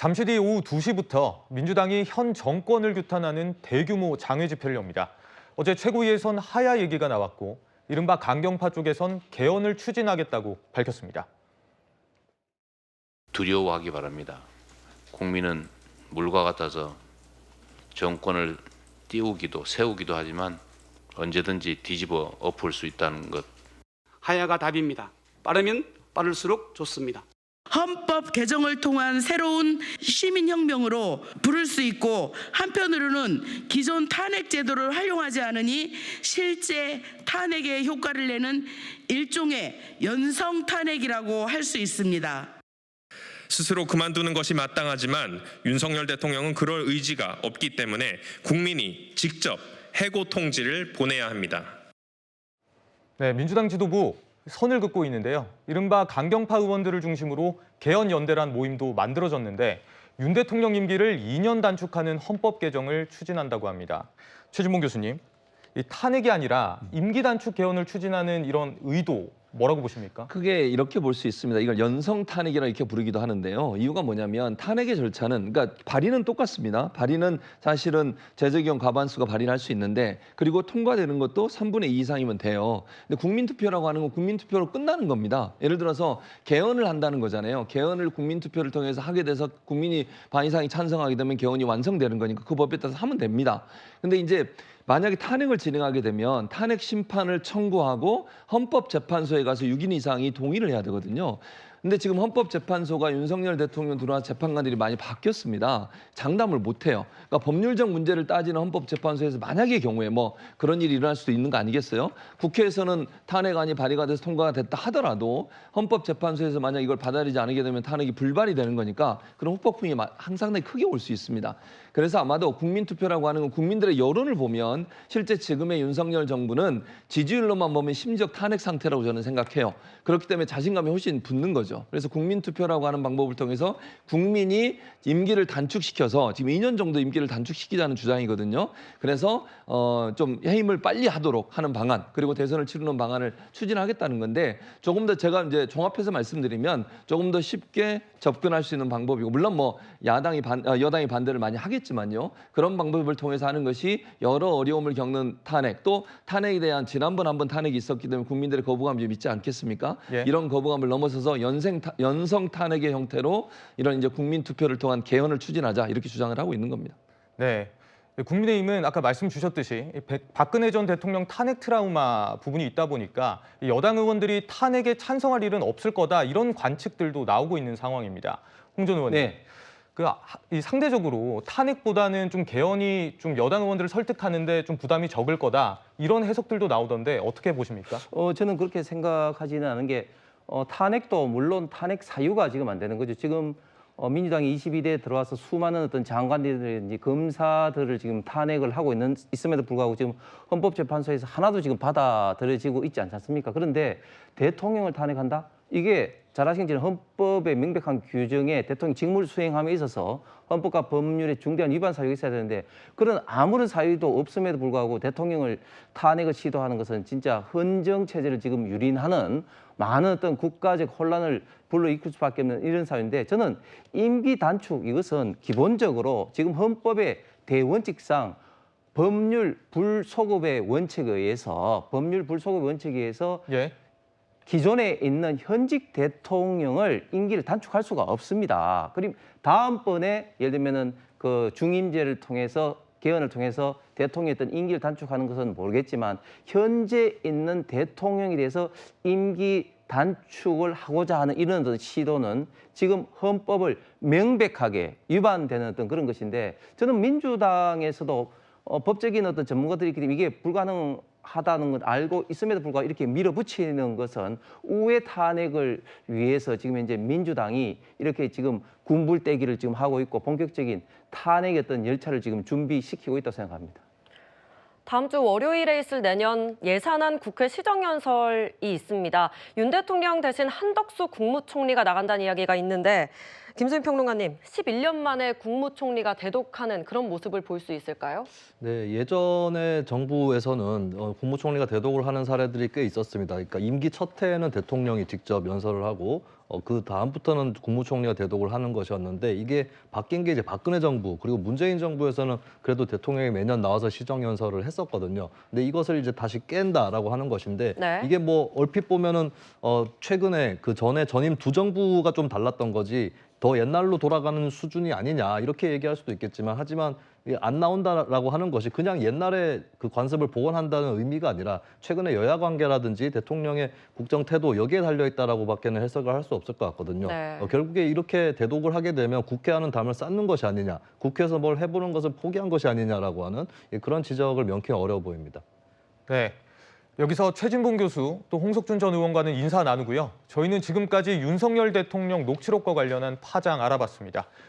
잠시 뒤 오후 2시부터 민주당이 현 정권을 규탄하는 대규모 장외 집회를 엽니다. 어제 최고위에선 하야 얘기가 나왔고 이른바 강경파 쪽에선 개헌을 추진하겠다고 밝혔습니다. 두려워하기 바랍니다. 국민은 물과 같아서 정권을 띄우기도 세우기도 하지만 언제든지 뒤집어 엎을 수 있다는 것. 하야가 답입니다. 빠르면 빠를수록 좋습니다. 헌법 개정을 통한 새로운 시민혁명으로 부를 수 있고, 한편으로는 기존 탄핵 제도를 활용하지 않으니 실제 탄핵에 효과를 내는 일종의 연성 탄핵이라고 할 수 있습니다. 스스로 그만두는 것이 마땅하지만 윤석열 대통령은 그럴 의지가 없기 때문에 국민이 직접 해고 통지를 보내야 합니다. 네, 민주당 지도부 선을 긋고 있는데요. 이른바 강경파 의원들을 중심으로 개헌연대란 모임도 만들어졌는데 윤 대통령 임기를 2년 단축하는 헌법 개정을 추진한다고 합니다. 최진봉 교수님, 이 탄핵이 아니라 임기 단축 개헌을 추진하는 이런 의도 뭐라고 보십니까? 크게 이렇게 볼 수 있습니다. 이걸 연성 탄핵이라 이렇게 부르기도 하는데요. 이유가 뭐냐면 탄핵의 절차는, 그러니까 발의는 똑같습니다. 발의는 사실은 재적용 과반수가 발의를 할 수 있는데, 그리고 통과되는 것도 3분의 2 이상이면 돼요. 근데 국민투표라고 하는 건 국민투표로 끝나는 겁니다. 예를 들어서 개헌을 한다는 거잖아요. 개헌을 국민투표를 통해서 하게 돼서 국민이 반 이상이 찬성하게 되면 개헌이 완성되는 거니까 그 법에 따라서 하면 됩니다. 근데 이제 만약에 탄핵을 진행하게 되면 탄핵 심판을 청구하고 헌법재판소에 가서 6인 이상이 동의를 해야 되거든요. 근데 지금 헌법재판소가 윤석열 대통령 들어와 재판관들이 많이 바뀌었습니다. 장담을 못 해요. 그러니까 법률적 문제를 따지는 헌법재판소에서 만약의 경우에 뭐 그런 일이 일어날 수도 있는 거 아니겠어요? 국회에서는 탄핵안이 발의가 돼서 통과가 됐다 하더라도 헌법재판소에서 만약 이걸 받아들이지 않게 되면 탄핵이 불발이 되는 거니까 그런 후폭풍이 상당히 크게 올 수 있습니다. 그래서 아마도 국민투표라고 하는 건 국민들의 여론을 보면 실제 지금의 윤석열 정부는 지지율로만 보면 심지어 탄핵 상태라고 저는 생각해요. 그렇기 때문에 자신감이 훨씬 붙는 거죠. 그래서 국민투표라고 하는 방법을 통해서 국민이 임기를 단축시켜서 지금 2년 정도 임기를 단축시키자는 주장이거든요. 그래서 좀 해임을 빨리 하도록 하는 방안, 그리고 대선을 치르는 방안을 추진하겠다는 건데, 조금 더 제가 이제 종합해서 말씀드리면 조금 더 쉽게 접근할 수 있는 방법이고, 물론 뭐 여당이 반대를 많이 하겠지만요. 그런 방법을 통해서 하는 것이 여러 어려움을 겪는 탄핵, 또 탄핵에 대한 지난번 한번 탄핵이 있었기 때문에 국민들의 거부감이 좀 있지 않겠습니까? 예. 이런 거부감을 넘어서서 연성 탄핵의 형태로 이런 이제 국민 투표를 통한 개헌을 추진하자, 이렇게 주장을 하고 있는 겁니다. 네. 국민의힘은 아까 말씀 주셨듯이 박근혜 전 대통령 탄핵 트라우마 부분이 있다 보니까 여당 의원들이 탄핵에 찬성할 일은 없을 거다, 이런 관측들도 나오고 있는 상황입니다. 홍 전 의원님. 네. 이 상대적으로 탄핵보다는 좀 개헌이 좀 여당 의원들을 설득하는데 좀 부담이 적을 거다, 이런 해석들도 나오던데 어떻게 보십니까? 저는 그렇게 생각하지는 않은 게, 탄핵도 물론 탄핵 사유가 지금 안 되는 거죠. 지금 민주당이 22대에 들어와서 수많은 어떤 장관들이든지 검사들을 지금 탄핵을 하고 있음에도 불구하고 지금 헌법재판소에서 하나도 지금 받아들여지고 있지 않습니까? 그런데 대통령을 탄핵한다? 이게 잘 아시겠지만 헌법의 명백한 규정에 대통령 직무 수행함에 있어서 헌법과 법률의 중대한 위반 사유가 있어야 되는데, 그런 아무런 사유도 없음에도 불구하고 대통령을 탄핵을 시도하는 것은 진짜 헌정 체제를 지금 유린하는 많은 어떤 국가적 혼란을 불러일으킬 수밖에 없는 이런 사유인데, 저는 임기 단축, 이것은 기본적으로 지금 헌법의 대원칙상 법률 불소급의 원칙에 의해서 예. 기존에 있는 현직 대통령을 임기를 단축할 수가 없습니다. 그리고 다음번에 예를 들면은 그 중임제를 통해서, 개헌을 통해서 대통령의 어떤 임기를 단축하는 것은 모르겠지만, 현재 있는 대통령에 대해서 임기 단축을 하고자 하는 이런 어떤 시도는 지금 헌법을 명백하게 위반되는 어떤 그런 것인데, 저는 민주당에서도 법적인 어떤 전문가들이 있기 때문에 이게 불가능하다는 걸 알고 있음에도 불구하고 이렇게 밀어붙이는 것은 우회 탄핵을 위해서 지금 현재 민주당이 이렇게 지금 군불대기를 지금 하고 있고 본격적인 탄핵의 어떤 열차를 지금 준비시키고 있다고 생각합니다. 다음 주 월요일에 있을 내년 예산안 국회 시정연설이 있습니다. 윤 대통령 대신 한덕수 국무총리가 나간다는 이야기가 있는데, 김수민 평론가님, 11년 만에 국무총리가 대독하는 그런 모습을 볼 수 있을까요? 네, 예전에 정부에서는 국무총리가 대독을 하는 사례들이 꽤 있었습니다. 그러니까 임기 첫 해에는 대통령이 직접 연설을 하고 그 다음부터는 국무총리가 대독을 하는 것이었는데 이게 바뀐 게 이제 박근혜 정부 그리고 문재인 정부에서는 그래도 대통령이 매년 나와서 시정연설을 했었거든요. 근데 이것을 이제 다시 깬다라고 하는 것인데 네. 이게 뭐 얼핏 보면은 최근에 그 전에 전임 두 정부가 좀 달랐던 거지 더 옛날로 돌아가는 수준이 아니냐 이렇게 얘기할 수도 있겠지만 하지만 이게 안 나온다라고 하는 것이 그냥 옛날에 그 관습을 복원한다는 의미가 아니라 최근에 여야 관계라든지 대통령의 국정 태도 여기에 달려 있다라고밖에는 해석을 할 수 없을 것 같거든요. 네. 결국에 이렇게 대독을 하게 되면 국회와는 담을 쌓는 것이 아니냐, 국회에서 뭘 해보는 것을 포기한 것이 아니냐라고 하는 그런 지적을 명쾌히 어려워 보입니다. 네. 여기서 최진봉 교수 또 홍석준 전 의원과는 인사 나누고요. 저희는 지금까지 윤석열 대통령 녹취록과 관련한 파장 알아봤습니다.